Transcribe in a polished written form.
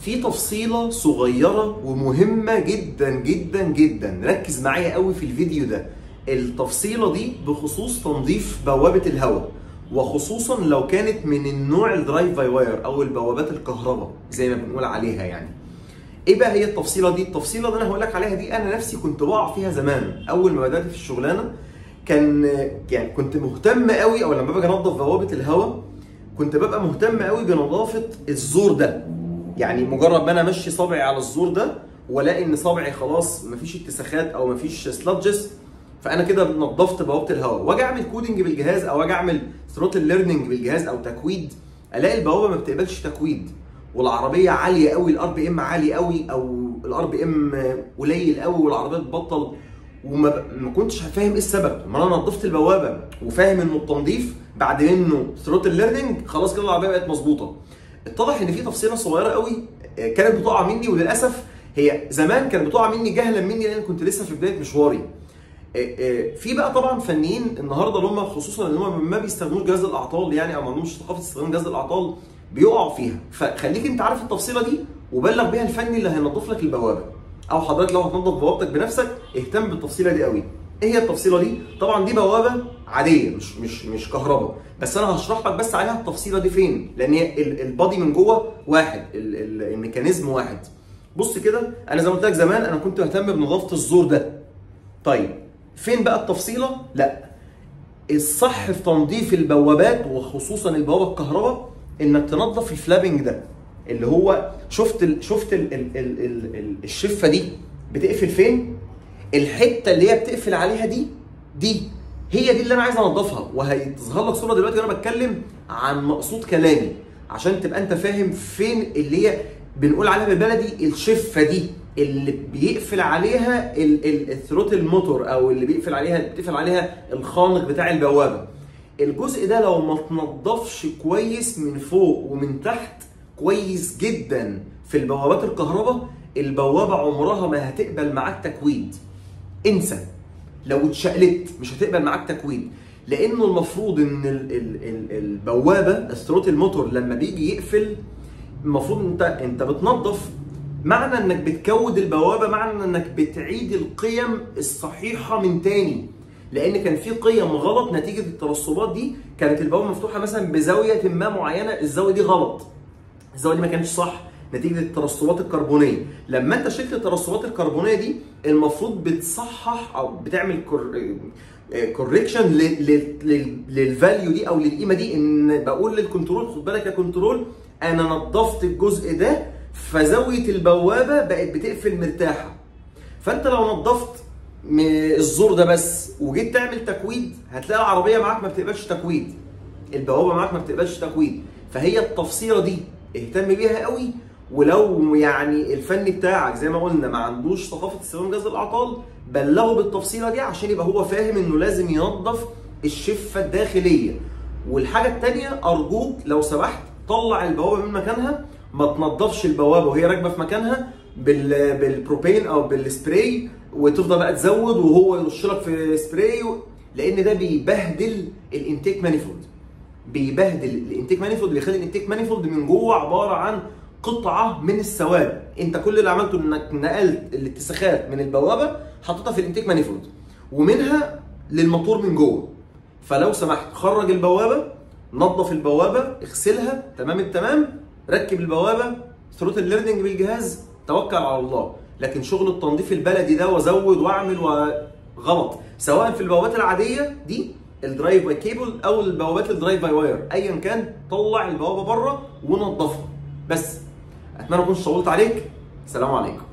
في تفصيلة صغيرة ومهمة جدا جدا جدا، ركز معايا قوي في الفيديو ده. التفصيلة دي بخصوص تنظيف بوابة الهواء، وخصوصا لو كانت من النوع الدرايف باي واير او البوابات الكهرباء زي ما بنقول عليها يعني. ايه بقى هي التفصيلة دي؟ التفصيلة اللي انا هقول لك عليها دي انا نفسي كنت بقع فيها زمان اول ما بدأت في الشغلانة. كنت مهتم قوي، او لما باجي انظف بوابة الهواء كنت ببقى مهتم قوي بنظافة الزور ده. يعني مجرد ما انا امشي صابعي على الزور ده والاقي ان صابعي خلاص مفيش اتساخات او مفيش سلادجز، فانا كده نظفت بوابه الهواء. واجي اعمل كودنج بالجهاز او اجي اعمل ثروتل ليرنينج بالجهاز او تكويد، الاقي البوابه ما بتقبلش تكويد، والعربيه عاليه قوي، الار بي ام عالي قوي، او الار بي ام قليل قوي والعربيه بتبطل، وما كنتش فاهم ايه السبب. ما انا نظفت البوابه وفاهم انه التنظيف بعد منه ثروتل ليرنينج خلاص كده العربيه بقت مظبوطه. اتضح ان في تفصيله صغيره قوي كانت بتقع مني، وللاسف هي زمان كانت بتقع مني جهلا مني لان كنت لسه في بدايه مشواري. في بقى طبعا فنيين النهارده اللي هم خصوصا اللي هم ما بيستخدموش جهاز الاعطال يعني، او ما عندهمش ثقافه استخدام جهاز الاعطال، بيقعوا فيها. فخليك انت عارف التفصيله دي وبلغ بيها الفني اللي هينظف لك البوابه، او حضرتك لو هتنظف بوابتك بنفسك اهتم بالتفصيله دي قوي. ايه هي التفصيله دي؟ طبعا دي بوابه عاديه مش كهرباء، بس انا هشرح لك بس عليها التفصيله دي فين، لان هي البادي من جوه واحد، الميكانيزم واحد. بص كده، انا زي ما قلت لك زمان انا كنت مهتم بنظافه الزور ده. طيب فين بقى التفصيله؟ لا، الصح في تنظيف البوابات وخصوصا البوابه الكهرباء انك تنظف الفلابنج ده، اللي هو شفت الشفه دي بتقفل فين؟ الحته اللي هي بتقفل عليها دي هي دي اللي انا عايز انضفها، وهيظهر لك صوره دلوقتي وانا بتكلم عن مقصود كلامي عشان تبقى انت فاهم فين اللي هي بنقول عليها بالبلدي الشفه دي اللي بيقفل عليها الثروتل موتور، او اللي بتقفل عليها الخانق بتاع البوابه. الجزء ده لو ما تنضفش كويس من فوق ومن تحت كويس جدا في البوابات الكهرباء، البوابه عمرها ما هتقبل معاك تكويد. انسى، لو اتشقلبت مش هتقبل معاك تكويد، لانه المفروض ان البوابه الثروتل موتور لما بيجي يقفل المفروض انت بتنظف، معنى انك بتكود البوابه معنى انك بتعيد القيم الصحيحه من تاني، لان كان في قيم غلط نتيجه الترسبات دي. كانت البوابه مفتوحه مثلا بزاويه ما معينه، الزاويه دي غلط، الزاويه دي ما كانتش صح نتيجه الترسبات الكربونيه. لما انت شلت الترسبات الكربونيه دي المفروض بتصحح او بتعمل كوريكشن للفاليو دي او للقيمه دي، ان بقول للكنترول خد بالك يا كنترول انا نظفت الجزء ده فزاويه البوابه بقت بتقفل مرتاحه. فانت لو نظفت الزور ده بس وجيت تعمل تكويد هتلاقي العربيه معاك ما بتقبلش تكويد، البوابه معاك ما بتقبلش تكويد. فهي التفصيله دي اهتم بيها قوي، ولو يعني الفني بتاعك زي ما قلنا ما عندوش ثقافه استخدام جهاز الاعطال بلغه بالتفصيله دي عشان يبقى هو فاهم انه لازم ينظف الشفه الداخليه. والحاجه الثانيه ارجوك لو سمحت طلع البوابه من مكانها، ما تنضفش البوابه وهي راكبه في مكانها بالبروبين او بالسبراي وتفضل بقى تزود وهو يرش لك في سبراي لان ده بيبهدل الانتيك مانيفولد، بيبهدل الانتيك مانيفولد، بيخلي الانتيك مانيفولد من جوه عباره عن قطعه من السواد. انت كل اللي عملته انك نقلت الاتساخات من البوابه حطيتها في الانتيك مانيفولد ومنها للموتور من جوه. فلو سمحت خرج البوابه، نظف البوابه، اغسلها تمام التمام، ركب البوابه، ثروتل ليرنينج بالجهاز، توكل على الله. لكن شغل التنظيف البلدي ده وازود واعمل غلط، سواء في البوابات العاديه دي الدرايف باي كيبل او البوابات الدرايف باي واير، ايا كان طلع البوابه بره ونظفها. بس اتمنى اكون طولت عليك. سلام عليكم.